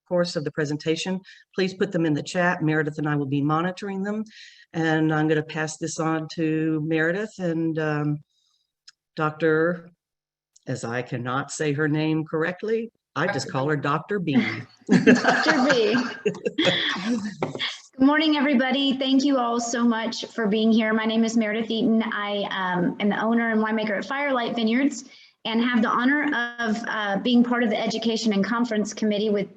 course of the presentation, please put them in the chat. Meredith and I will be monitoring them. And I'm going to pass this on to Meredith and Dr., as I cannot say her name correctly, I just call her Dr. B. Dr. B. Good morning, everybody. Thank you all so much for being here. My name is Meredith Eaton. I am the owner and winemaker at Firelight Vineyards and have the honor of being part of the Education and Conference Committee with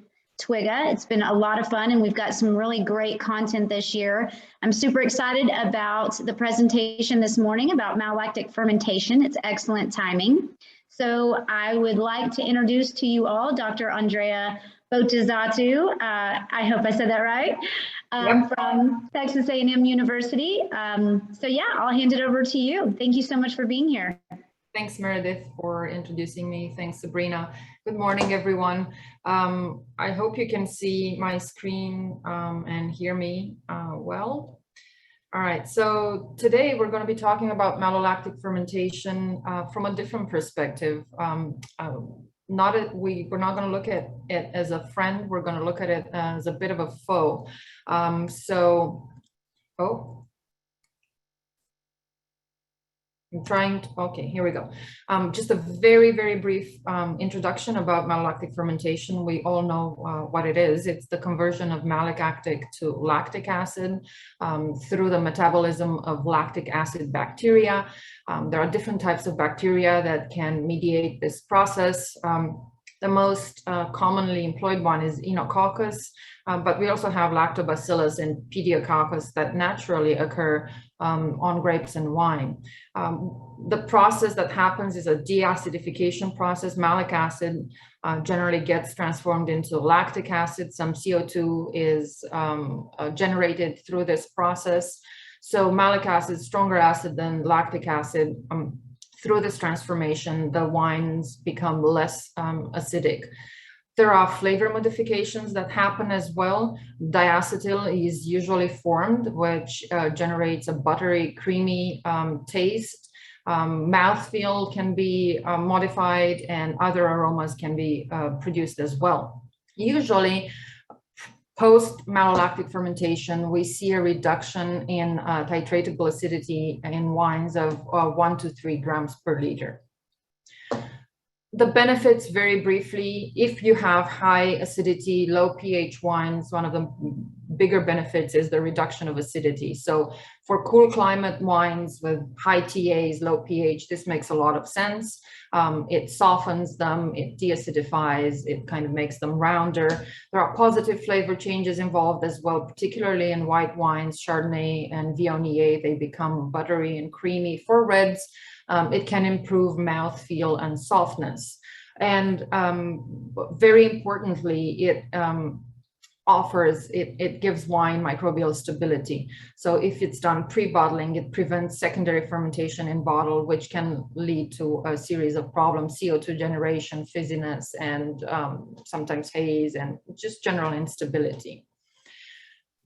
Twiga. It's been a lot of fun and we've got some really great content this year. I'm super excited about the presentation this morning about malolactic fermentation. It's excellent timing. So I would like to introduce to you all Dr. Andreea Botazatu. I hope I said that right. From Texas A&M University. So yeah, I'll hand it over to you. Thank you so much for being here. Thanks, Meredith, for introducing me. Thanks, Sabrina. Good morning, everyone. I hope you can see my screen and hear me well. All right, so today we're going to be talking about malolactic fermentation from a different perspective. We're not going to look at it as a friend. We're going to look at it as a bit of a foe. Okay, here we go. Just a very, very brief introduction about malolactic fermentation. We all know what it is. It's the conversion of malolactic to lactic acid through the metabolism of lactic acid bacteria. There are different types of bacteria that can mediate this process. The most commonly employed one is Enococcus, but we also have lactobacillus and pediococcus that naturally occur on grapes and wine. The process that happens is a deacidification process. Malic acid generally gets transformed into lactic acid. Some CO2 is generated through this process. So malic acid, stronger acid than lactic acid. Through this transformation, the wines become less acidic. There are flavor modifications that happen as well. Diacetyl is usually formed, which generates a buttery, creamy taste. Mouthfeel can be modified and other aromas can be produced as well. Usually, post-malolactic fermentation, we see a reduction in titratable acidity in wines of 1 to 3 grams per liter. The benefits, very briefly, if you have high acidity, low pH wines, one of the bigger benefits is the reduction of acidity. So for cool climate wines with high TAs, low pH, this makes a lot of sense. It softens them, it deacidifies, it kind of makes them rounder. There are positive flavor changes involved as well, particularly in white wines, Chardonnay and Viognier. They become buttery and creamy. For reds, it can improve mouthfeel and softness. And very importantly, it gives wine microbial stability. So if it's done pre-bottling, it prevents secondary fermentation in bottle, which can lead to a series of problems, CO2 generation, fizziness, and sometimes haze, and just general instability.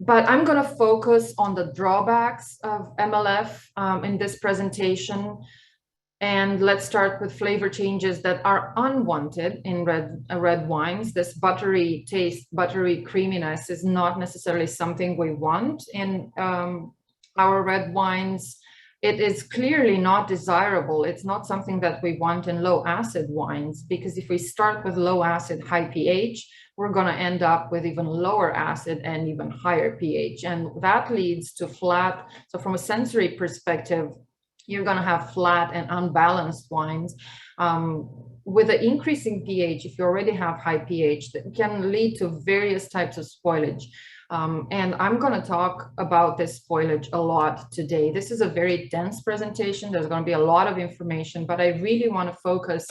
But I'm going to focus on the drawbacks of MLF in this presentation. And let's start with flavor changes that are unwanted in red wines. This buttery taste, buttery creaminess is not necessarily something we want in our red wines. It is clearly not desirable. It's not something that we want in low acid wines, because if we start with low acid, high pH, we're going to end up with even lower acid and even higher pH. And that leads to flat. So from a sensory perspective, you're going to have flat and unbalanced wines. With an increasing pH, if you already have high pH, that can lead to various types of spoilage. And I'm going to talk about this spoilage a lot today. This is a very dense presentation. There's going to be a lot of information, but I really want to focus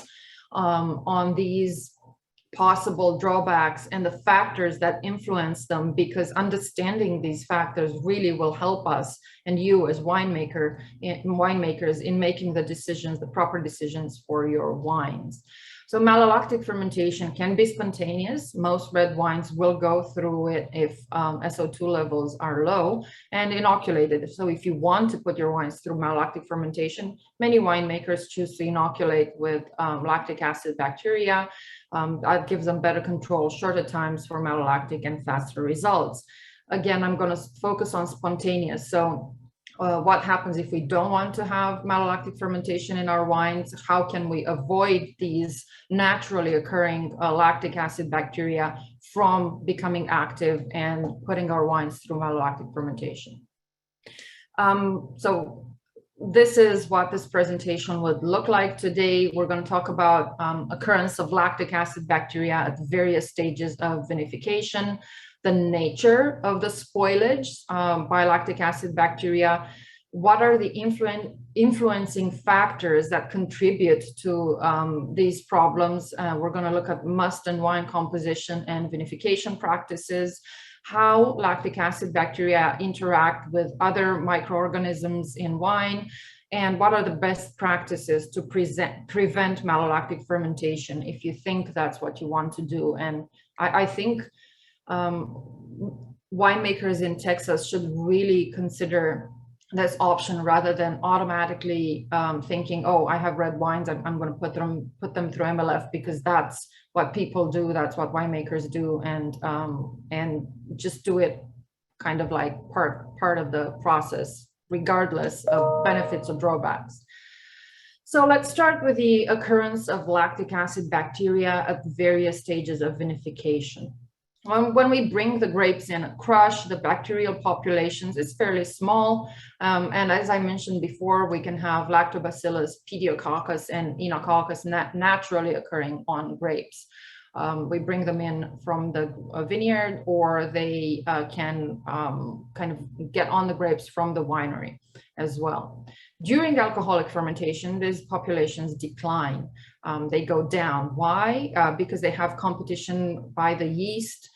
on these possible drawbacks and the factors that influence them, because understanding these factors really will help us and you as winemakers in making the decisions, the proper decisions for your wines. So malolactic fermentation can be spontaneous. Most red wines will go through it if SO2 levels are low and inoculated. So if you want to put your wines through malolactic fermentation, many winemakers choose to inoculate with lactic acid bacteria. That gives them better control, shorter times for malolactic and faster results. Again, I'm going to focus on spontaneous. So what happens if we don't want to have malolactic fermentation in our wines? How can we avoid these naturally occurring lactic acid bacteria from becoming active and putting our wines through malolactic fermentation? So this is what this presentation would look like. Today, we're going to talk about occurrence of lactic acid bacteria at various stages of vinification, the nature of the spoilage by lactic acid bacteria, what are the influencing factors that contribute to these problems. We're going to look at must and wine composition and vinification practices, how lactic acid bacteria interact with other microorganisms in wine, and what are the best practices to prevent malolactic fermentation if you think that's what you want to do. And I think winemakers in Texas should really consider this option rather than automatically thinking, oh, I have red wines, I'm going to put them through MLF because that's what people do, that's what winemakers do, and just do it kind of like part of the process, regardless of benefits or drawbacks. So let's start with the occurrence of lactic acid bacteria at various stages of vinification. When we bring the grapes in a crush, the bacterial populations is fairly small. And as I mentioned before, we can have lactobacillus, pediococcus, and enococcus naturally occurring on grapes. We bring them in from the vineyard, or they can kind of get on the grapes from the winery as well. During alcoholic fermentation, these populations decline. They go down. Why? Because they have competition by the yeast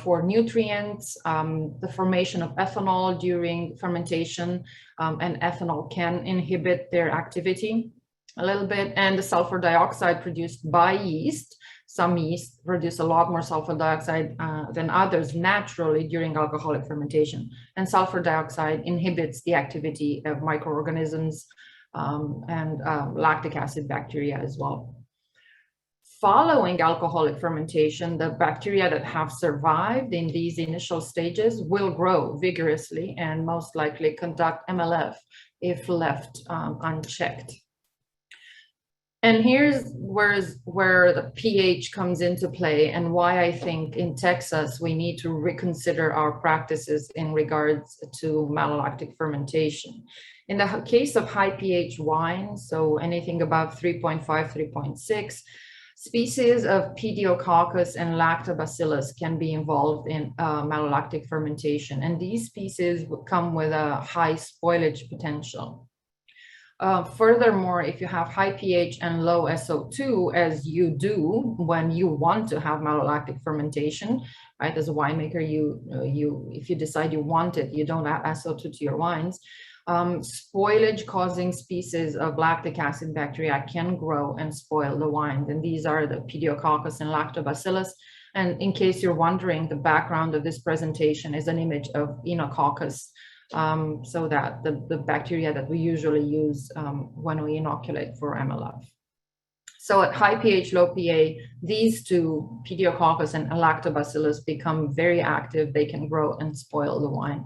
for nutrients, the formation of ethanol during fermentation, and ethanol can inhibit their activity a little bit, and the sulfur dioxide produced by yeast. Some yeast produce a lot more sulfur dioxide than others naturally during alcoholic fermentation, and sulfur dioxide inhibits the activity of microorganisms and lactic acid bacteria as well. Following alcoholic fermentation, the bacteria that have survived in these initial stages will grow vigorously and most likely conduct MLF if left unchecked. And here's where the pH comes into play, and why I think in Texas we need to reconsider our practices in regards to malolactic fermentation. In the case of high pH wine, so anything above 3.5, 3.6, species of pediococcus and lactobacillus can be involved in malolactic fermentation, and these species come with a high spoilage potential. Furthermore, if you have high pH and low SO2, as you do when you want to have malolactic fermentation, right? As a winemaker, if you decide you want it, you don't add SO2 to your wines. Spoilage causing species of lactic acid bacteria can grow and spoil the wine. And these are the pediococcus and lactobacillus. And in case you're wondering, the background of this presentation is an image of enococcus. So that the bacteria that we usually use when we inoculate for MLF. So at high pH, low pH, these two, pediococcus and lactobacillus, become very active. They can grow and spoil the wine.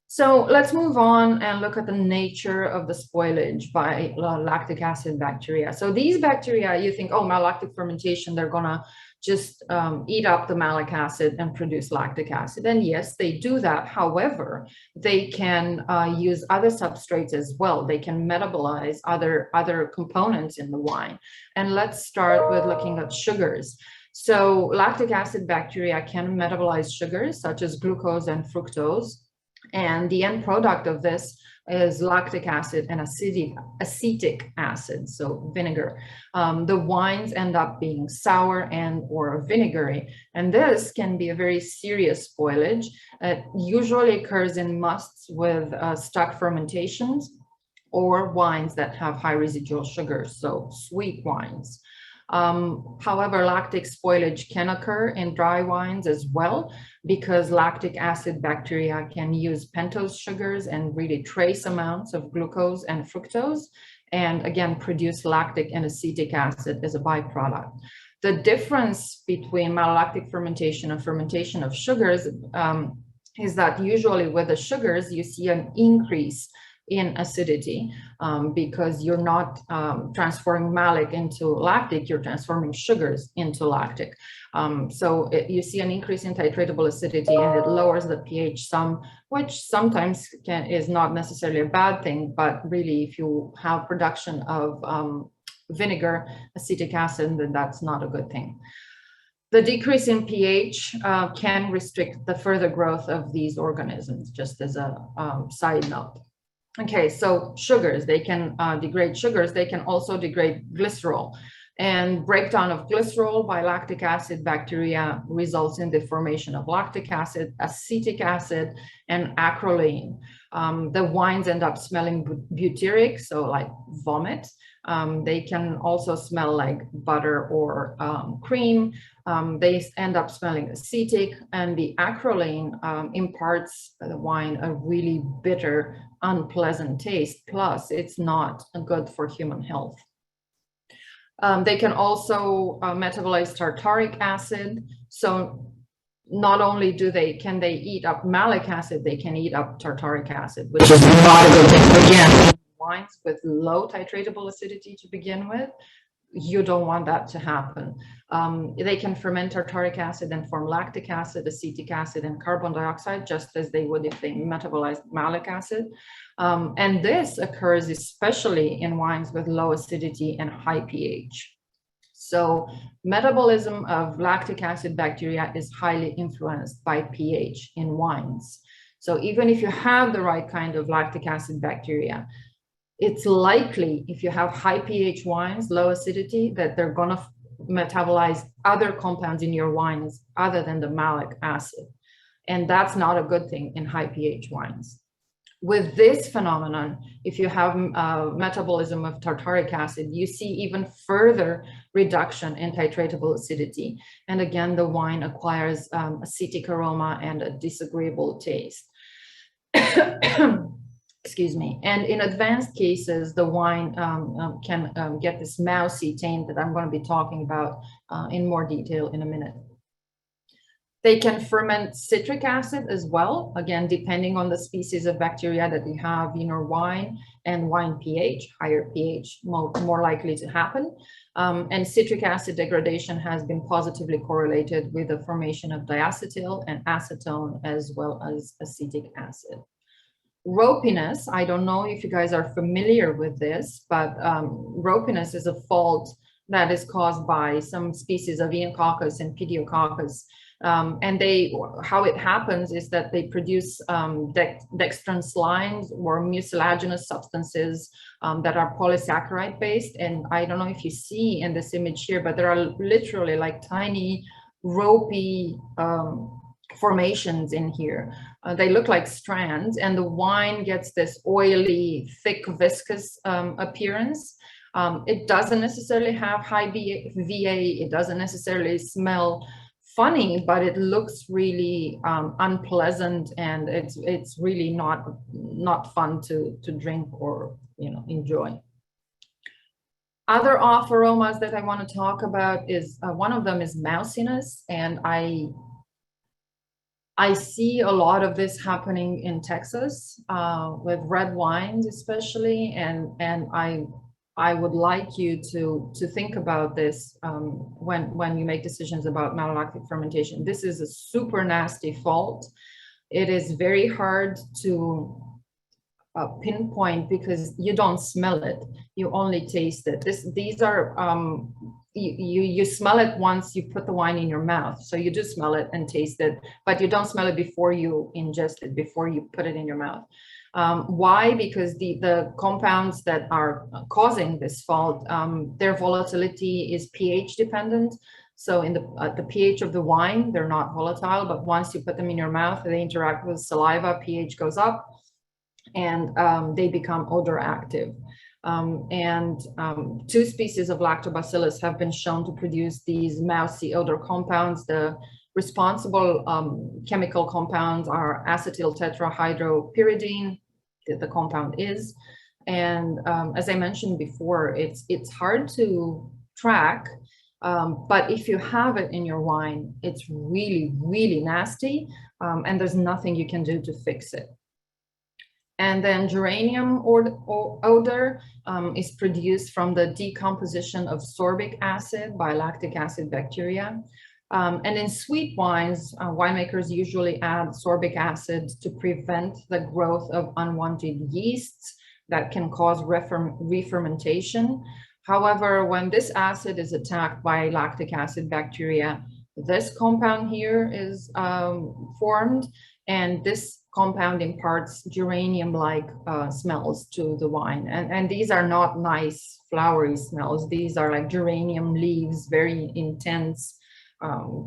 So let's move on and look at the nature of the spoilage by lactic acid bacteria. So these bacteria, you think, oh, malolactic fermentation, they're gonna just eat up the malic acid and produce lactic acid. And yes, they do that. However, they can use other substrates as well. They can metabolize other components in the wine. And let's start with looking at sugars. So lactic acid bacteria can metabolize sugars such as glucose and fructose. And the end product of this is lactic acid and acetic acid, so vinegar. The wines end up being sour and or vinegary, and this can be a very serious spoilage. It usually occurs in musts with stuck fermentations or wines that have high residual sugars, so sweet wines. However, lactic spoilage can occur in dry wines as well, because lactic acid bacteria can use pentose sugars and really trace amounts of glucose and fructose, and again, produce lactic and acetic acid as a byproduct. The difference between malolactic fermentation and fermentation of sugars is that usually with the sugars, you see an increase in acidity because you're not transforming malic into lactic, you're transforming sugars into lactic. You see an increase in titratable acidity, and it lowers the pH some, which sometimes is not necessarily a bad thing, but really if you have production of vinegar, acetic acid, then that's not a good thing. The decrease in pH can restrict the further growth of these organisms, just as a side note. Okay, so sugars, they can degrade sugars. They can also degrade glycerol. And breakdown of glycerol by lactic acid bacteria results in the formation of lactic acid, acetic acid, and acrolein. The wines end up smelling butyric, so like vomit. They can also smell like butter or cream. They end up smelling acetic, and the acrolein imparts the wine a really bitter, unpleasant taste. Plus, it's not good for human health. They can also metabolize tartaric acid. So not only can they eat up malic acid, they can eat up tartaric acid, which is not a good thing. Again, wines with low titratable acidity to begin with, you don't want that to happen. They can ferment tartaric acid and form lactic acid, acetic acid, and carbon dioxide, just as they would if they metabolized malic acid. And this occurs especially in wines with low acidity and high pH. So metabolism of lactic acid bacteria is highly influenced by pH in wines. So even if you have the right kind of lactic acid bacteria, it's likely if you have high pH wines, low acidity, that they're going to metabolize other compounds in your wines other than the malic acid. And that's not a good thing in high pH wines. With this phenomenon, if you have metabolism of tartaric acid, you see even further reduction in titratable acidity. And again, the wine acquires acetic aroma and a disagreeable taste. Excuse me. And in advanced cases, the wine can get this mousy taint that I'm going to be talking about in more detail in a minute. They can ferment citric acid as well, again, depending on the species of bacteria that you have in your wine and wine pH, higher pH, more likely to happen. And citric acid degradation has been positively correlated with the formation of diacetyl and acetone, as well as acetic acid. Ropiness, I don't know if you guys are familiar with this, but ropiness is a fault that is caused by some species of Eococcus and Pediococcus. And how it happens is that they produce dextran slimes or mucilaginous substances that are polysaccharide based. And I don't know if you see in this image here, but there are literally like tiny ropey formations in here. They look like strands, and the wine gets this oily, thick, viscous appearance. It doesn't necessarily have high VA. It doesn't necessarily smell funny, but it looks really unpleasant, and it's really not fun to drink or enjoy. Other off aromas that I want to talk about is one of them is mouthiness, and I see a lot of this happening in Texas with red wines especially, and I would like you to think about this when you make decisions about malolactic fermentation. This is a super nasty fault. It is very hard to pinpoint because you don't smell it, you only taste it. These are you smell it once you put the wine in your mouth, so you do smell it and taste it, but you don't smell it before you ingest it, before you put it in your mouth. Why? Because the compounds that are causing this fault, their volatility is pH dependent. So in the pH of the wine, they're not volatile, but once you put them in your mouth, they interact with saliva, pH goes up, and they become odor active. Two species of lactobacillus have been shown to produce these mousy odor compounds. The responsible chemical compounds are acetyl tetrahydropyridine, the compound is. And as I mentioned before, it's hard to track, but if you have it in your wine, it's really, really nasty, and there's nothing you can do to fix it. And then geranium odor is produced from the decomposition of sorbic acid by lactic acid bacteria. And in sweet wines, winemakers usually add sorbic acid to prevent the growth of unwanted yeasts that can cause re-fermentation. However, when this acid is attacked by lactic acid bacteria, this compound here is formed, and this compound imparts geranium-like smells to the wine. And these are not nice flowery smells. These are like geranium leaves, very intense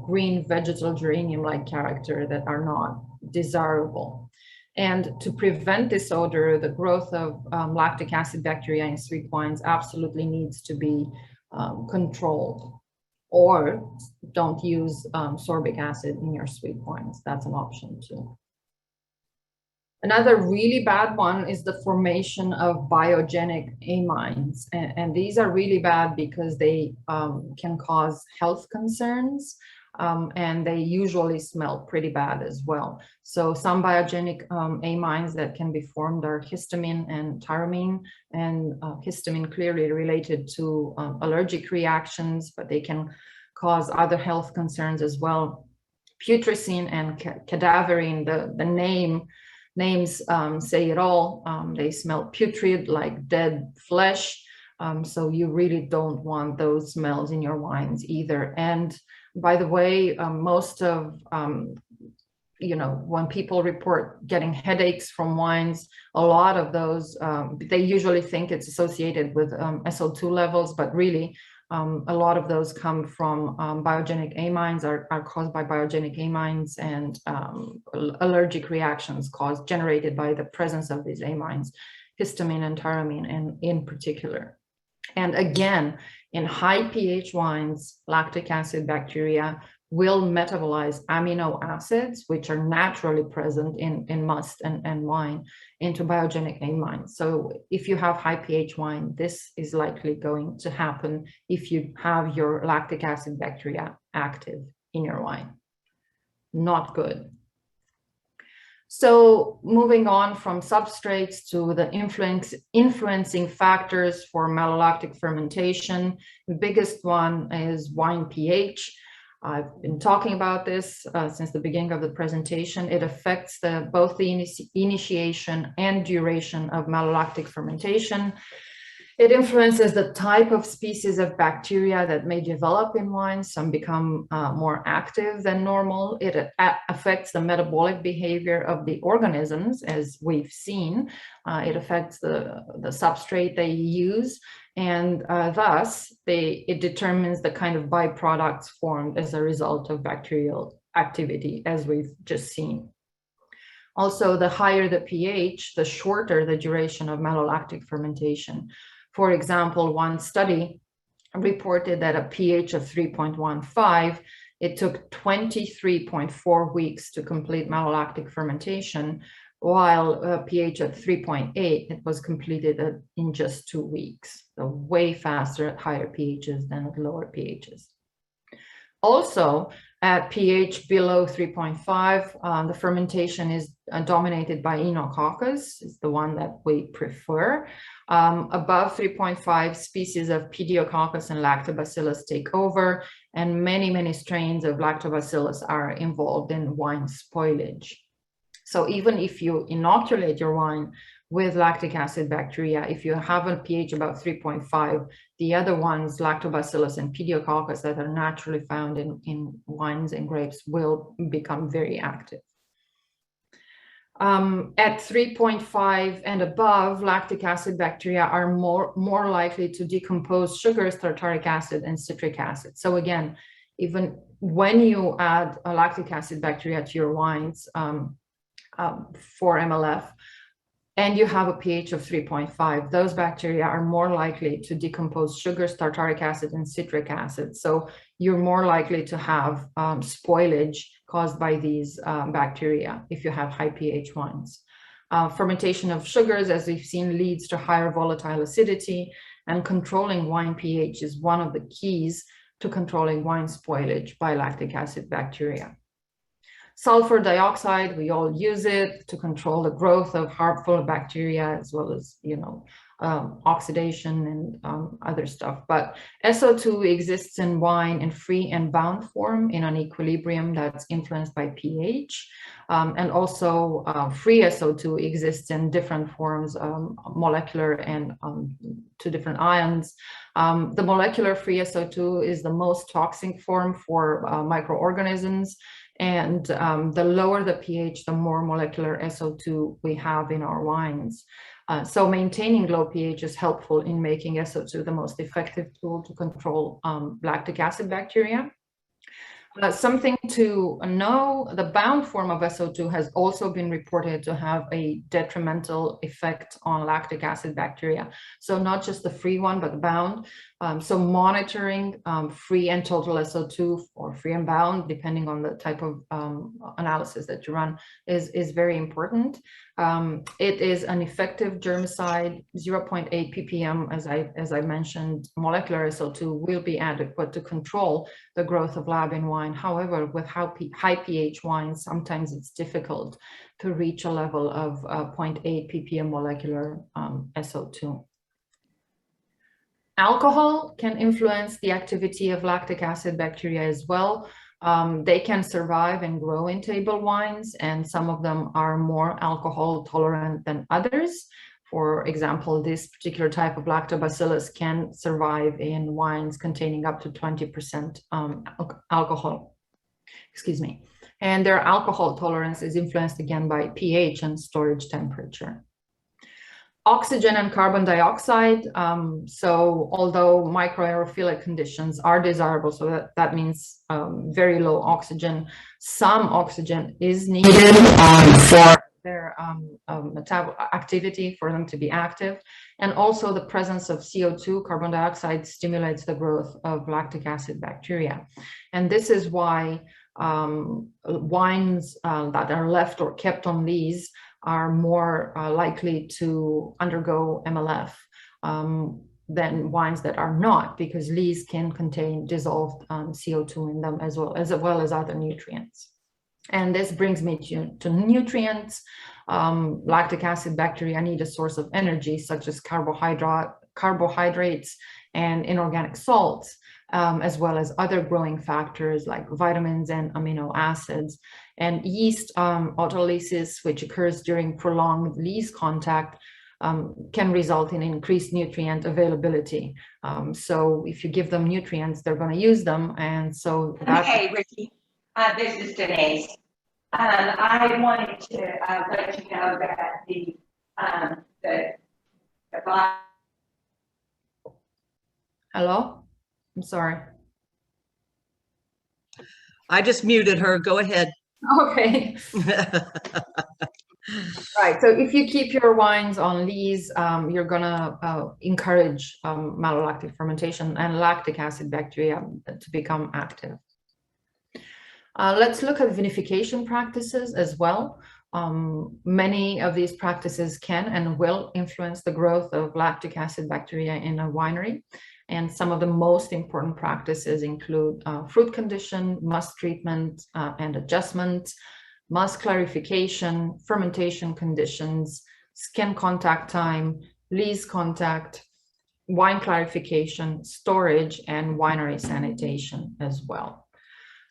green vegetal geranium-like character that are not desirable. And to prevent this odor, the growth of lactic acid bacteria in sweet wines absolutely needs to be controlled. Or don't use sorbic acid in your sweet wines. That's an option too. Another really bad one is the formation of biogenic amines. And these are really bad because they can cause health concerns, and they usually smell pretty bad as well. So some biogenic amines that can be formed are histamine and tyramine, and histamine clearly related to allergic reactions, but they can cause other health concerns as well. Putrescine and cadaverine, the names say it all. They smell putrid, like dead flesh. So you really don't want those smells in your wines either. And by the way, most of, when people report getting headaches from wines, a lot of those, they usually think it's associated with SO2 levels, but really a lot of those come from biogenic amines, are caused by biogenic amines, and allergic reactions generated by the presence of these amines, histamine and tyramine in particular. And again, in high pH wines, lactic acid bacteria will metabolize amino acids, which are naturally present in must and wine, into biogenic amines. So if you have high pH wine, this is likely going to happen if you have your lactic acid bacteria active in your wine. Not good. So moving on from substrates to the influencing factors for malolactic fermentation, the biggest one is wine pH. I've been talking about this since the beginning of the presentation. It affects both the initiation and duration of malolactic fermentation. It influences the type of species of bacteria that may develop in wine. Some become more active than normal. It affects the metabolic behavior of the organisms, as we've seen. It affects the substrate they use, and thus it determines the kind of byproducts formed as a result of bacterial activity, as we've just seen. Also, the higher the pH, the shorter the duration of malolactic fermentation. For example, one study reported that a pH of 3.15, it took 23.4 weeks to complete malolactic fermentation, while a pH of 3.8, it was completed in just 2 weeks. So way faster at higher pHs than at lower pHs. Also, at pH below 3.5, the fermentation is dominated by Enococcus, is the one that we prefer. Above 3.5, species of Pediococcus and Lactobacillus take over, and many strains of Lactobacillus are involved in wine spoilage. So even if you inoculate your wine with lactic acid bacteria, if you have a pH about 3.5, the other ones, Lactobacillus and Pediococcus, that are naturally found in wines and grapes, will become very active. At 3.5 and above, lactic acid bacteria are more likely to decompose sugars, tartaric acid, and citric acid. So again, even when you add a lactic acid bacteria to your wines for MLF, and you have a pH of 3.5, those bacteria are more likely to decompose sugars, tartaric acid, and citric acid. So you're more likely to have spoilage caused by these bacteria if you have high pH wines. Fermentation of sugars, as we've seen, leads to higher volatile acidity, and controlling wine pH is one of the keys to controlling wine spoilage by lactic acid bacteria. Sulfur dioxide, we all use it to control the growth of harmful bacteria, as well as, oxidation and other stuff. But SO2 exists in wine in free and bound form in an equilibrium that's influenced by pH. And also free SO2 exists in different forms, molecular and two different ions. The molecular free SO2 is the most toxic form for microorganisms. And the lower the pH, the more molecular SO2 we have in our wines. So maintaining low pH is helpful in making SO2 the most effective tool to control lactic acid bacteria. Something to know, the bound form of SO2 has also been reported to have a detrimental effect on lactic acid bacteria. So not just the free one, but the bound. So monitoring free and total SO2, or free and bound, depending on the type of analysis that you run, is very important. It is an effective germicide. 0.8 ppm, as I mentioned, molecular SO2 will be adequate to control the growth of lab in wine. However, with high pH wines, sometimes it's difficult to reach a level of 0.8 ppm molecular SO2. Alcohol can influence the activity of lactic acid bacteria as well. They can survive and grow in table wines, and some of them are more alcohol tolerant than others. For example, this particular type of lactobacillus can survive in wines containing up to 20% alcohol. Excuse me. And their alcohol tolerance is influenced again by pH and storage temperature. Oxygen and carbon dioxide. So although microaerophilic conditions are desirable, so that means very low oxygen, some oxygen is needed for their activity, for them to be active. And also the presence of CO2, carbon dioxide, stimulates the growth of lactic acid bacteria. And this is why wines that are left or kept on lees are more likely to undergo MLF than wines that are not, because lees can contain dissolved CO2 in them as well as other nutrients. And this brings me to nutrients. Lactic acid bacteria need a source of energy, such as carbohydrates and inorganic salts, as well as other growing factors like vitamins and amino acids. And yeast autolysis, which occurs during prolonged lees contact, can result in increased nutrient availability. So if you give them nutrients, they're going to use them. And so Hey, Ricky, this is Denise. I wanted to let you know that the Hello? I'm sorry. I just muted her. Go ahead. Okay. Right. So if you keep your wines on lees, you're going to encourage malolactic fermentation and lactic acid bacteria to become active. Let's look at vinification practices as well. Many of these practices can and will influence the growth of lactic acid bacteria in a winery. And some of the most important practices include fruit condition, must treatment and adjustment, must clarification, fermentation conditions, skin contact time, lees contact, wine clarification, storage, and winery sanitation as well.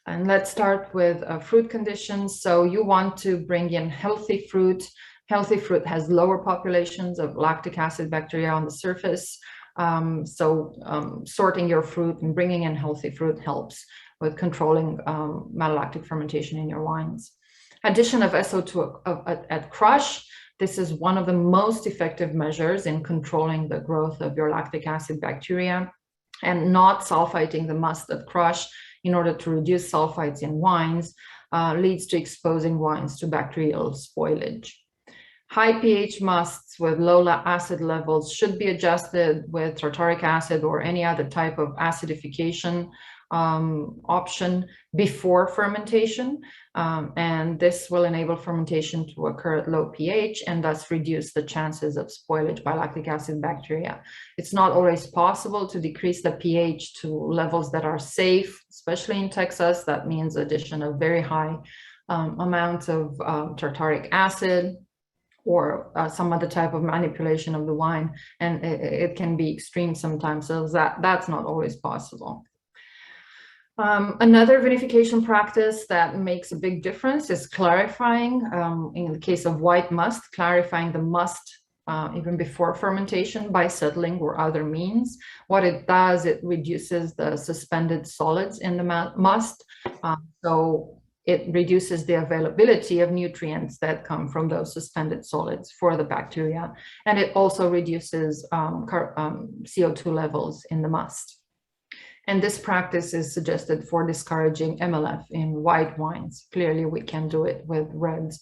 And let's start with fruit conditions. So you want to bring in healthy fruit. Healthy fruit has lower populations of lactic acid bacteria on the surface. Sorting your fruit and bringing in healthy fruit helps with controlling malolactic fermentation in your wines. Addition of SO2 at crush. This is one of the most effective measures in controlling the growth of your lactic acid bacteria, and not sulfiting the must at crush in order to reduce sulfites in wines leads to exposing wines to bacterial spoilage. High pH musts with low acid levels should be adjusted with tartaric acid or any other type of acidification option before fermentation. And this will enable fermentation to occur at low pH and thus reduce the chances of spoilage by lactic acid bacteria. It's not always possible to decrease the pH to levels that are safe, especially in Texas. That means addition of very high amounts of tartaric acid or some other type of manipulation of the wine, and it can be extreme sometimes, so that's not always possible. Another vinification practice that makes a big difference is clarifying, in the case of white must, clarifying the must even before fermentation by settling or other means. What it does, it reduces the suspended solids in the must, so it reduces the availability of nutrients that come from those suspended solids for the bacteria. And it also reduces CO2 levels in the must. And this practice is suggested for discouraging MLF in white wines. Clearly, we can do it with reds.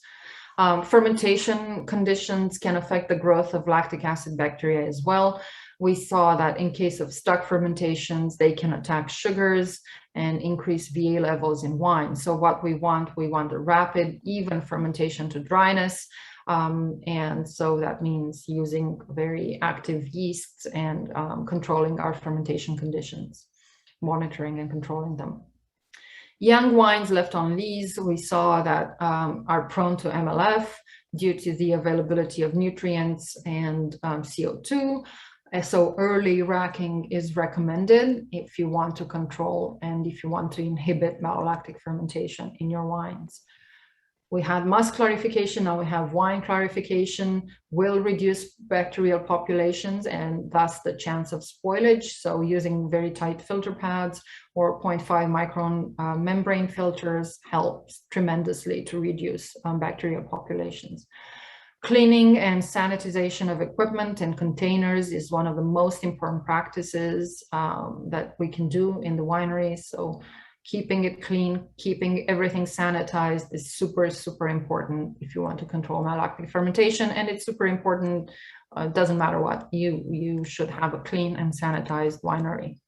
Fermentation conditions can affect the growth of lactic acid bacteria as well. We saw that in case of stuck fermentations, they can attack sugars and increase VA levels in wine. So what we want a rapid, even fermentation to dryness. And so that means using very active yeasts and controlling our fermentation conditions, monitoring and controlling them. Young wines left on lees, we saw that are prone to MLF due to the availability of nutrients and CO2. So early racking is recommended if you want to control and if you want to inhibit malolactic fermentation in your wines. We had must clarification, now we have wine clarification, will reduce bacterial populations and thus the chance of spoilage. So using very tight filter pads or 0.5 micron membrane filters helps tremendously to reduce bacterial populations. Cleaning and sanitization of equipment and containers is one of the most important practices that we can do in the winery. So keeping it clean, keeping everything sanitized is super, super important if you want to control malolactic fermentation. And it's super important, doesn't matter what, you should have a clean and sanitized winery.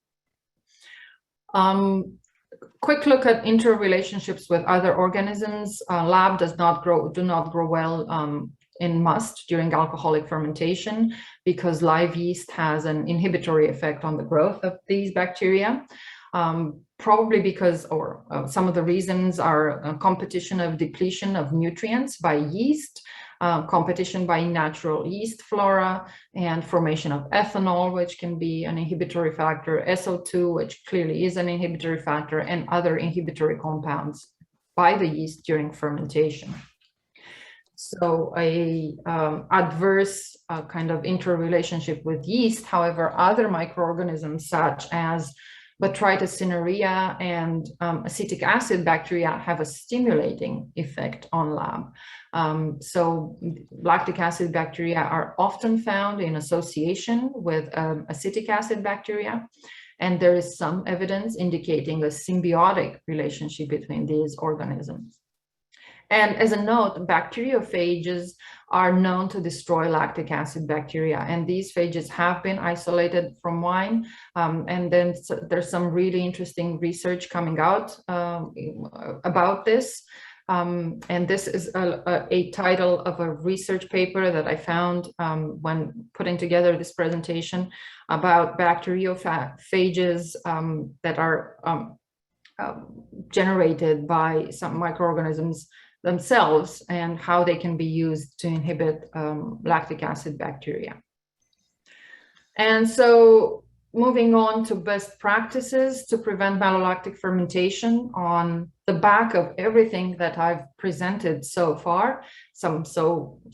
Quick look at interrelationships with other organisms. Lab do not grow well in must during alcoholic fermentation because live yeast has an inhibitory effect on the growth of these bacteria. Probably because, or some of the reasons are a competition of depletion of nutrients by yeast, competition by natural yeast flora, and formation of ethanol, which can be an inhibitory factor, SO2, which clearly is an inhibitory factor, and other inhibitory compounds by the yeast during fermentation. So a adverse kind of interrelationship with yeast. However, other microorganisms such as Botrytis cinerea and acetic acid bacteria have a stimulating effect on lab. So lactic acid bacteria are often found in association with acetic acid bacteria. And there is some evidence indicating a symbiotic relationship between these organisms. And as a note, bacteriophages are known to destroy lactic acid bacteria, and these phages have been isolated from wine. And then there's some really interesting research coming out about this. And this is a title of a research paper that I found when putting together this presentation about bacteriophages that are generated by some microorganisms themselves and how they can be used to inhibit lactic acid bacteria. And so moving on to best practices to prevent malolactic fermentation on the back of everything that I've presented so far. Some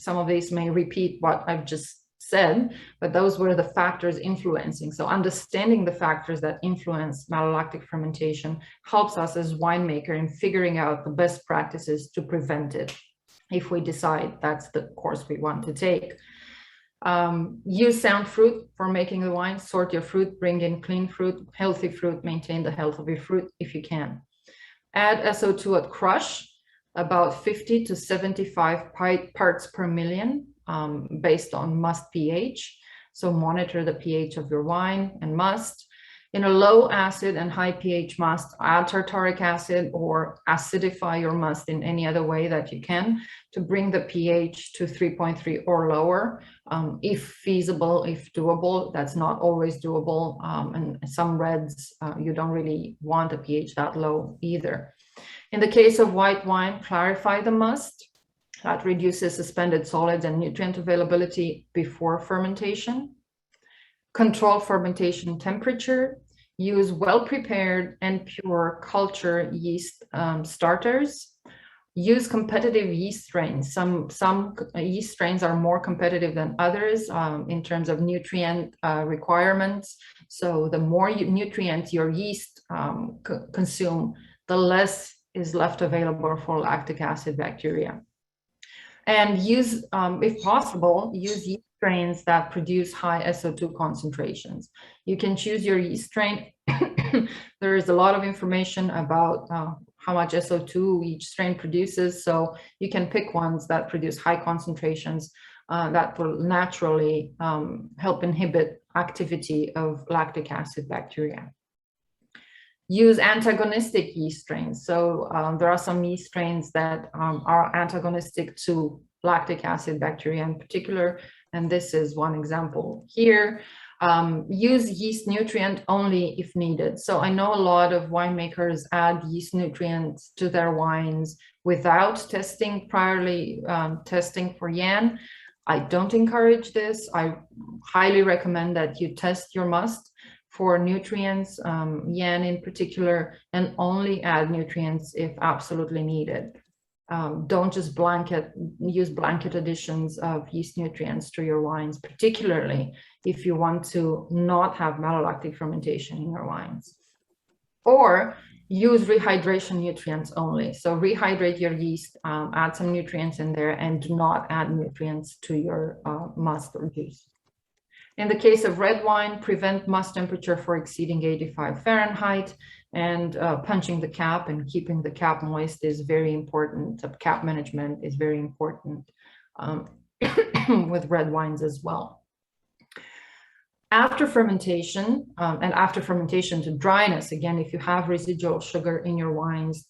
of these may repeat what I've just said, but those were the factors influencing. So understanding the factors that influence malolactic fermentation helps us as winemaker in figuring out the best practices to prevent it, if we decide that's the course we want to take. Use sound fruit for making the wine, sort your fruit, bring in clean fruit, healthy fruit, maintain the health of your fruit if you can. Add SO2 at crush, about 50 to 75 parts per million. based on must pH. So monitor the pH of your wine and must. In a low acid and high pH must, add tartaric acid or acidify your must in any other way that you can to bring the pH to 3.3 or lower, if feasible, if doable. That's not always doable. And some reds, you don't really want a pH that low either. In the case of white wine, clarify the must. That reduces suspended solids and nutrient availability before fermentation. Control fermentation temperature. Use well-prepared and pure culture yeast starters. Use competitive yeast strains. Some yeast strains are more competitive than others in terms of nutrient requirements. So the more nutrients your yeast consume, the less is left available for lactic acid bacteria. And use, if possible, use yeast strains that produce high SO2 concentrations. You can choose your yeast strain. There is a lot of information about how much SO2 each strain produces, so you can pick ones that produce high concentrations that will naturally help inhibit activity of lactic acid bacteria. Use antagonistic yeast strains. So there are some yeast strains that are antagonistic to lactic acid bacteria in particular, and this is one example here. Use yeast nutrient only if needed. So I know a lot of winemakers add yeast nutrients to their wines without testing, priorly testing for YAN. I don't encourage this. I highly recommend that you test your must for nutrients, YAN in particular, and only add nutrients if absolutely needed. Don't just use blanket additions of yeast nutrients to your wines, particularly if you want to not have malolactic fermentation in your wines. Or use rehydration nutrients only. So rehydrate your yeast, add some nutrients in there, and do not add nutrients to your must or juice. In the case of red wine, prevent must temperature for exceeding 85 Fahrenheit, and punching the cap and keeping the cap moist is very important. Cap management is very important with red wines as well. After fermentation, and after fermentation to dryness, again, if you have residual sugar in your wines,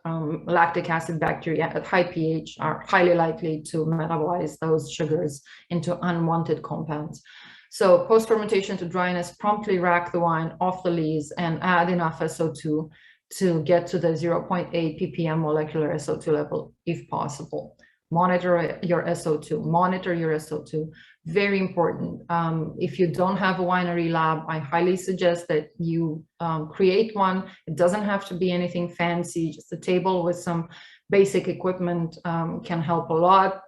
lactic acid bacteria at high pH are highly likely to metabolize those sugars into unwanted compounds. So post-fermentation to dryness, promptly rack the wine off the lees and add enough SO2 to get to the 0.8 ppm molecular SO2 level if possible. Monitor your SO2, monitor your SO2, very important. If you don't have a winery lab, I highly suggest that you create one. It doesn't have to be anything fancy, just a table with some basic equipment can help a lot.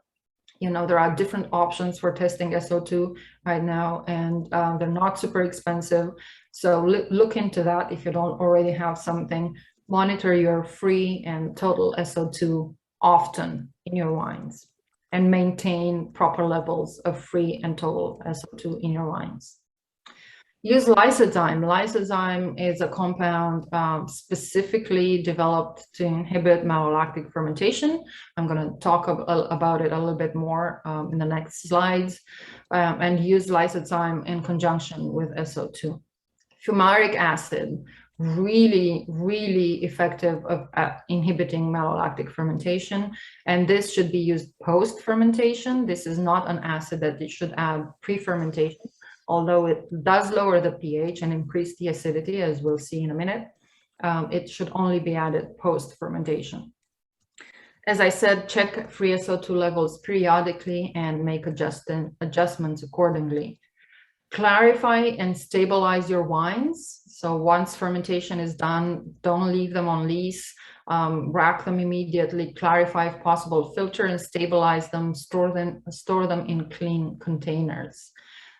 You know, there are different options for testing SO2 right now, and they're not super expensive. So look into that if you don't already have something. Monitor your free and total SO2 often in your wines, and maintain proper levels of free and total SO2 in your wines. Use Lysozyme. Lysozyme is a compound specifically developed to inhibit malolactic fermentation. I'm going to talk about it a little bit more in the next slides, and use Lysozyme in conjunction with SO2. Fumaric acid, really, really effective of inhibiting malolactic fermentation, and this should be used post-fermentation. This is not an acid that you should add pre-fermentation. Although it does lower the pH and increase the acidity, as we'll see in a minute, it should only be added post-fermentation. As I said, check free SO2 levels periodically and make adjustments accordingly. Clarify and stabilize your wines. So once fermentation is done, don't leave them on lees. Rack them immediately, clarify if possible, filter and stabilize them, store them in clean containers.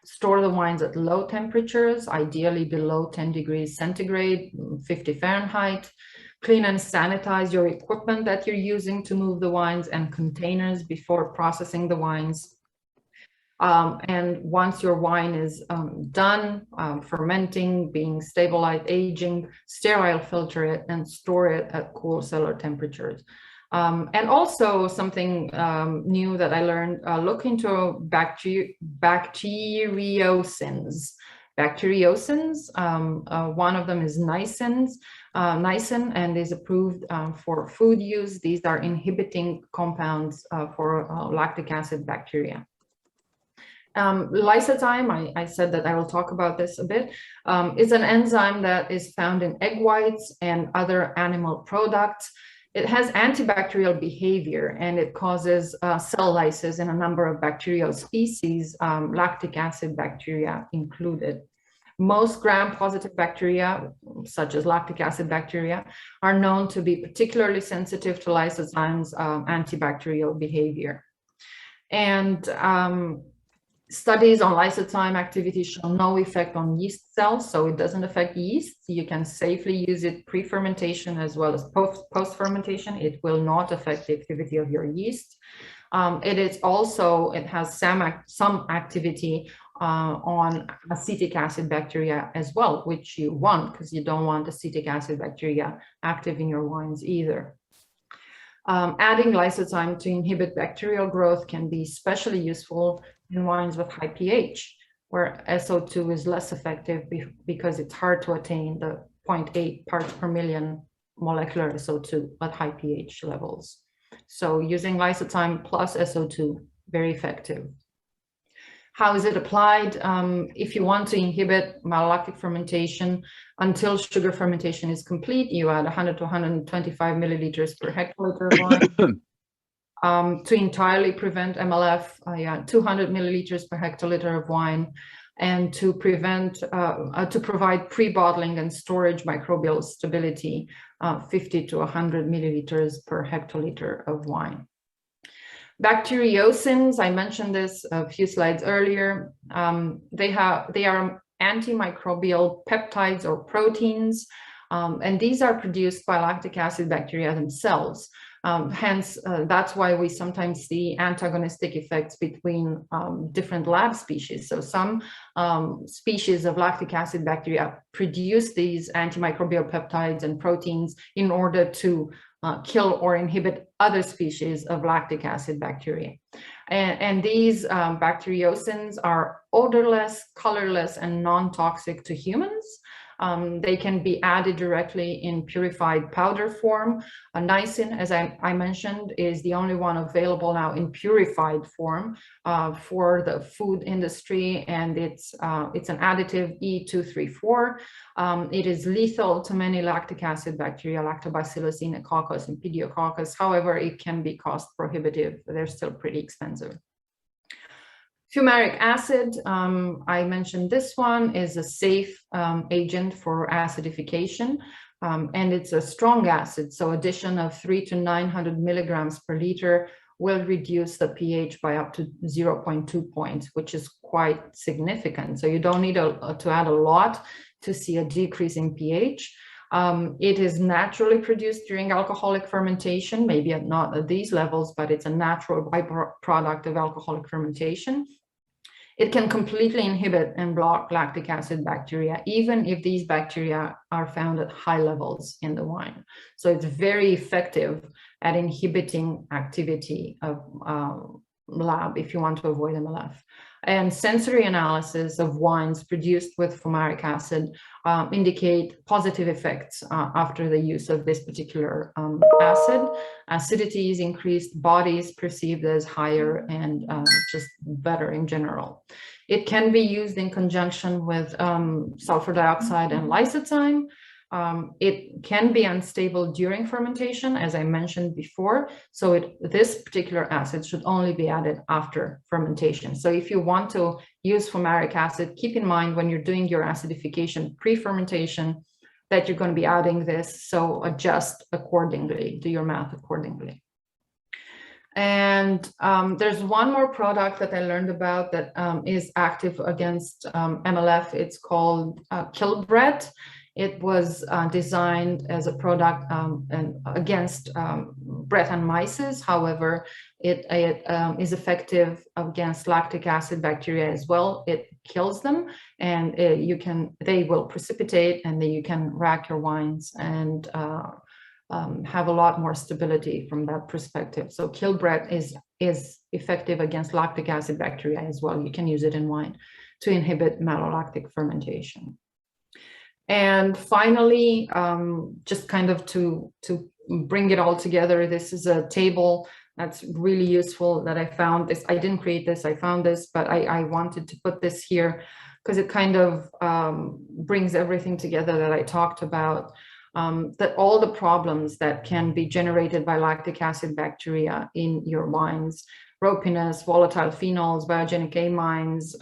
Store the wines at low temperatures, ideally below 10 degrees centigrade, 50 Fahrenheit. Clean and sanitize your equipment that you're using to move the wines and containers before processing the wines. And once your wine is done, fermenting, being stabilized, aging, sterile filter it and store it at cool cellar temperatures. And also something new that I learned, look into bacteriocins. Bacteriocins, one of them is nisin, and is approved for food use. These are inhibiting compounds for lactic acid bacteria. Lysozyme, I said that I will talk about this a bit, is an enzyme that is found in egg whites and other animal products. It has antibacterial behavior, and it causes cell lysis in a number of bacterial species, lactic acid bacteria included. Most gram-positive bacteria, such as lactic acid bacteria, are known to be particularly sensitive to lysozyme's antibacterial behavior. And studies on lysozyme activity show no effect on yeast cells, so it doesn't affect yeast. You can safely use it pre-fermentation as well as post-fermentation. It will not affect the activity of your yeast. It has some activity on acetic acid bacteria as well, which you want, because you don't want acetic acid bacteria active in your wines either. Adding lysozyme to inhibit bacterial growth can be especially useful in wines with high pH, where SO2 is less effective because it's hard to attain the 0.8 parts per million molecular SO2 at high pH levels. So using lysozyme plus SO2, very effective. How is it applied? If you want to inhibit malolactic fermentation until sugar fermentation is complete, you add 100 to 125 milliliters per hectoliter of wine. To entirely prevent MLF, 200 milliliters per hectoliter of wine, and to provide pre-bottling and storage microbial stability, 50 to 100 milliliters per hectoliter of wine. Bacteriocins, I mentioned this a few slides earlier. They are antimicrobial peptides or proteins, and these are produced by lactic acid bacteria themselves. Hence, that's why we sometimes see antagonistic effects between different lab species. So some species of lactic acid bacteria produce these antimicrobial peptides and proteins in order to kill or inhibit other species of lactic acid bacteria. And these bacteriocins are odorless, colorless, and non-toxic to humans. They can be added directly in purified powder form. Nisin, as I mentioned, is the only one available now in purified form for the food industry, and it's an additive E234. It is lethal to many lactic acid bacteria, Lactobacillus, Enococcus, and Pediococcus. However, it can be cost prohibitive. They're still pretty expensive. Fumaric acid, I mentioned this one, is a safe agent for acidification, and it's a strong acid, so addition of 300 to 900 milligrams per liter will reduce the pH by up to 0.2 points, which is quite significant. So you don't need to add a lot to see a decrease in pH. It is naturally produced during alcoholic fermentation, maybe not at these levels, but it's a natural byproduct of alcoholic fermentation. It can completely inhibit and block lactic acid bacteria, even if these bacteria are found at high levels in the wine. So it's very effective at inhibiting activity of lab if you want to avoid MLF. And sensory analysis of wines produced with fumaric acid indicate positive effects after the use of this particular acid. Acidity is increased, body is perceived as higher, and just better in general. It can be used in conjunction with sulfur dioxide and lysozyme. It can be unstable during fermentation, as I mentioned before. So this particular acid should only be added after fermentation. So if you want to use fumaric acid, keep in mind when you're doing your acidification pre-fermentation that you're going to be adding this. So adjust accordingly, do your math accordingly. And there's one more product that I learned about that is active against MLF. It's called Kilbret. It was designed as a product against Brettanomyces. However, it is effective against lactic acid bacteria as well. It kills them, and they will precipitate, and then you can rack your wines and have a lot more stability from that perspective. So Kilbreth is effective against lactic acid bacteria as well. You can use it in wine to inhibit malolactic fermentation. And finally, just kind of to bring it all together, this is a table that's really useful that I found. This, I didn't create this, I found this, but I wanted to put this here because it kind of brings everything together that I talked about. That all the problems that can be generated by lactic acid bacteria in your wines, Ropiness, volatile phenols, biogenic amines,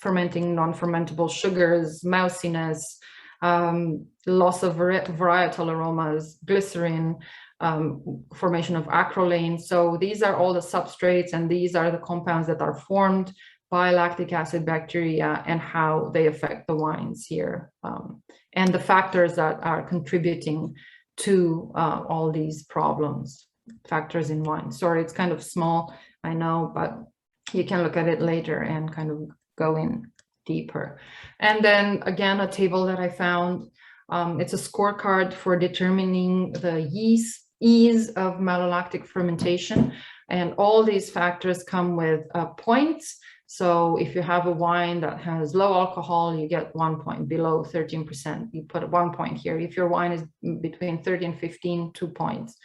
fermenting non-fermentable sugars, mouthiness, loss of varietal aromas, glycerin, formation of acrolane. So these are all the substrates, and these are the compounds that are formed by lactic acid bacteria and how they affect the wines here, and the factors that are contributing to all these problems, factors in wine. Sorry, it's kind of small, I know, but you can look at it later and kind of go in deeper. And then again, a table that I found, it's a scorecard for determining the ease of malolactic fermentation. And all these factors come with points. So if you have a wine that has low alcohol, you get 1 point. Below 13%, you put 1 point here. If your wine is between 30 and 15, 2 points.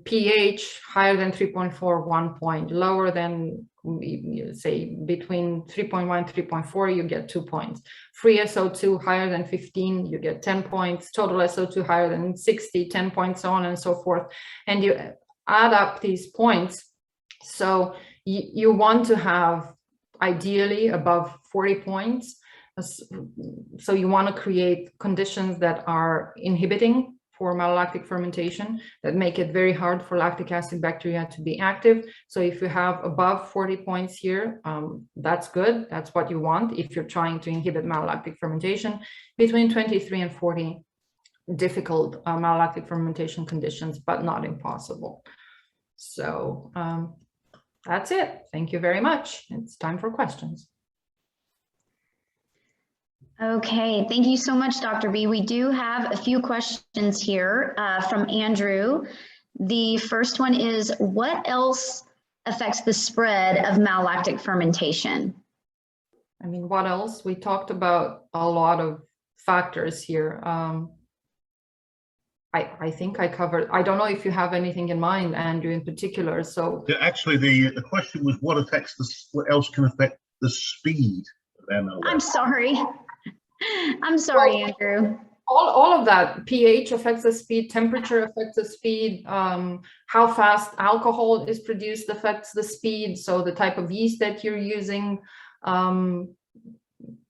pH higher than 3.4, 1 point. Lower than, say, between 3.1 and 3.4, you get 2 points. Free SO2 higher than 15, you get 10 points. Total SO2 higher than 60, 10 points, so on and so forth. And you add up these points. So you want to have ideally above 40 points. So you want to create conditions that are inhibiting for malolactic fermentation, that make it very hard for lactic acid bacteria to be active. So if you have above 40 points here, that's good. That's what you want if you're trying to inhibit malolactic fermentation. Between 23 and 40, difficult malolactic fermentation conditions, but not impossible. So that's it. Thank you very much. It's time for questions. Okay, thank you so much, Dr. B. We do have a few questions here from Andrew. The first one is, what else affects the spread of malolactic fermentation? I mean, what else? We talked about a lot of factors here. I think I covered. I don't know if you have anything in mind, Andrew, in particular. So yeah, actually, the question was what affects what else can affect the speed of MLF? I'm sorry. I'm sorry, Andrew. All of that. pH affects the speed, temperature affects the speed, how fast alcohol is produced affects the speed. So the type of yeast that you're using.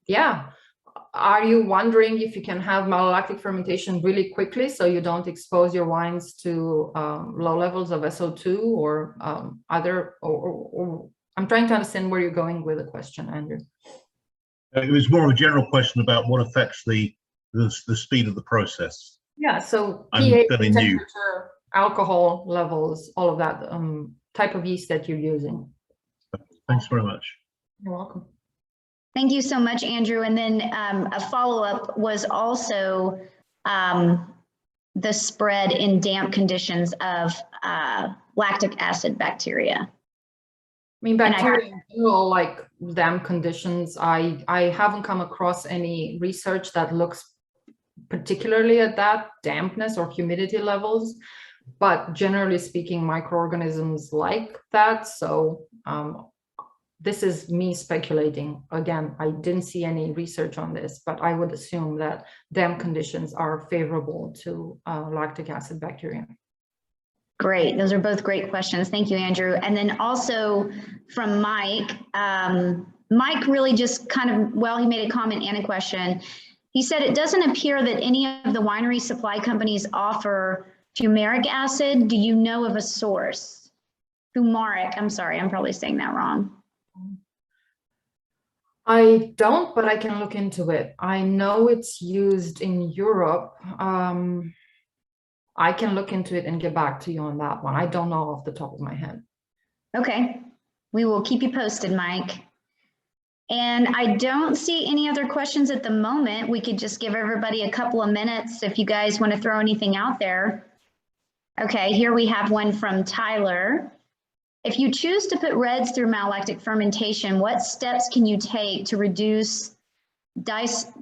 Yeah. Are you wondering if you can have malolactic fermentation really quickly so you don't expose your wines to low levels of SO2 or or I'm trying to understand where you're going with the question, Andrew. It was more of a general question about what affects the speed of the process. Yeah, so I'm pH, fairly temperature, new. alcohol levels, all of that, type of yeast that you're using. Thanks very much. You're welcome. Thank you so much, Andrew. And then a follow-up was also the spread in damp conditions of lactic acid bacteria. I mean, bacteria in general, like damp conditions, I haven't come across any research that looks particularly at that dampness or humidity levels, but generally speaking, microorganisms like that. So this is me speculating. Again, I didn't see any research on this, but I would assume that damp conditions are favorable to lactic acid bacteria. Great. Those are both great questions. Thank you, Andrew. And then also from Mike, Mike really just kind of, well, he made a comment and a question. He said, it doesn't appear that any of the winery supply companies offer fumaric acid. Do you know of a source? Fumaric, I'm sorry, I'm probably saying that wrong. I don't, but I can look into it. I know it's used in Europe. I can look into it and get back to you on that one. I don't know off the top of my head. Okay, we will keep you posted, Mike. And I don't see any other questions at the moment. We could just give everybody a couple of minutes if you guys want to throw anything out there. Okay, here we have one from Tyler. If you choose to put reds through malolactic fermentation, what steps can you take to reduce diacetyl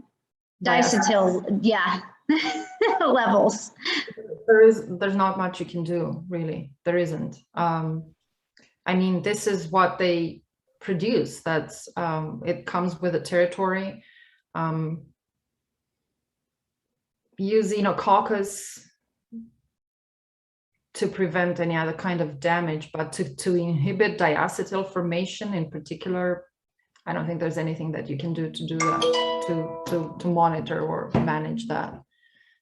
levels? There's not much you can do, really. There isn't. I mean, this is what they produce. That's it comes with the territory. Use Enococcus to prevent any other kind of damage, but to inhibit diacetyl formation in particular, I don't think there's anything that you can do to do that, to monitor or manage that.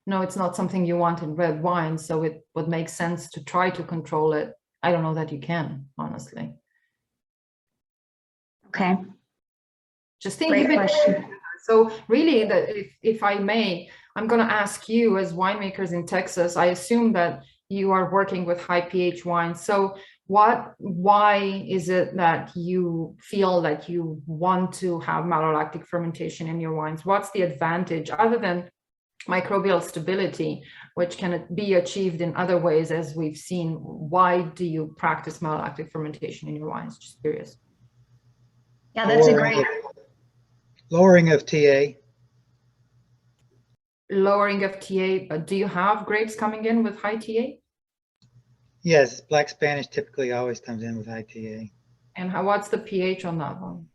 No, it's not something you want in red wine, so it would make sense to try to control it. I don't know that you can, honestly. Okay. Just think of it. So really, if I may, I'm going to ask you as winemakers in Texas, I assume that you are working with high pH wines. So why is it that you feel that you want to have malolactic fermentation in your wines? What's the advantage other than microbial stability, which can be achieved in other ways, as we've seen? Why do you practice malolactic fermentation in your wines? Just curious. Yeah, that's a great. Lowering of TA. Lowering of TA, but do you have grapes coming in with high TA? Yes, Black Spanish typically always comes in with high TA. And what's the pH on that one?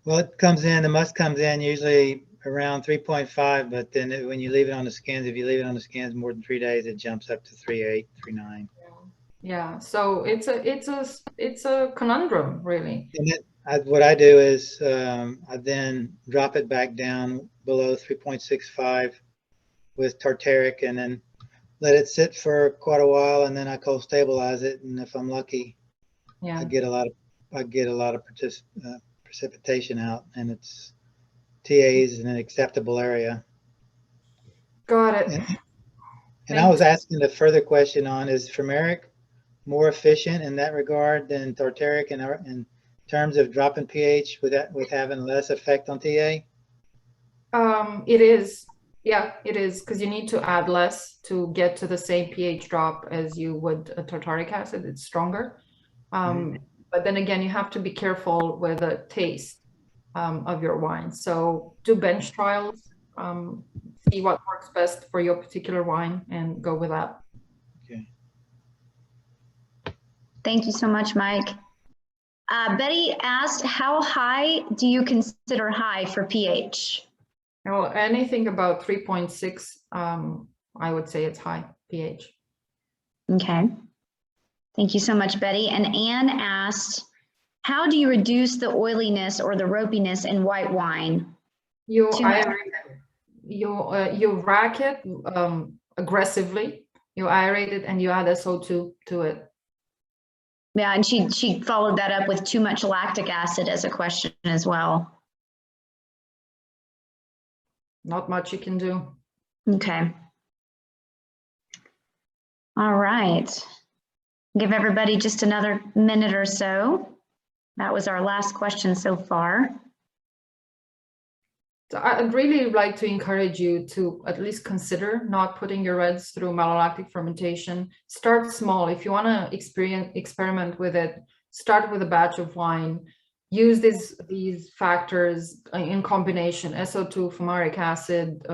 Well, it comes in, the must comes in usually around 3.5, but then when you leave it on the skins, if you leave it on the skins more than 3 days, it jumps up to 3.8, 3.9. Yeah, so it's a conundrum, really. And then what I do is I then drop it back down below 3.65 with tartaric, and then let it sit for quite a while, and then I cold stabilize it. And if I'm lucky, Yeah, I get a lot of precipitation out, and it's TAs in an acceptable area. got it. And I was asking a further question on, is fermeric more efficient in that regard than tartaric in terms of dropping pH with having less effect on TA? It is. Yeah, it is, because you need to add less to get to the same pH drop as you would a tartaric acid. It's stronger. But then again, you have to be careful with the taste of your wine. So do bench trials, see what works best for your particular wine and go with that. Okay. Thank you so much, Mike. Betty asked, how high do you consider high for pH? Well, anything about 3.6, I would say it's high pH. Okay. Thank you so much, Betty. And Anne asked, how do you reduce the oiliness or the ropiness in white wine? You rack it aggressively, you aerate it, and you add SO2 to it. Yeah, and she followed that up with too much lactic acid as a question as well. Not much you can do. Okay. All right. Give everybody just another minute or so. That was our last question so far. So I'd really like to encourage you to at least consider not putting your reds through malolactic fermentation. Start small. If you want to experiment with it, start with a batch of wine. Use these factors in combination, SO2, fumaric acid,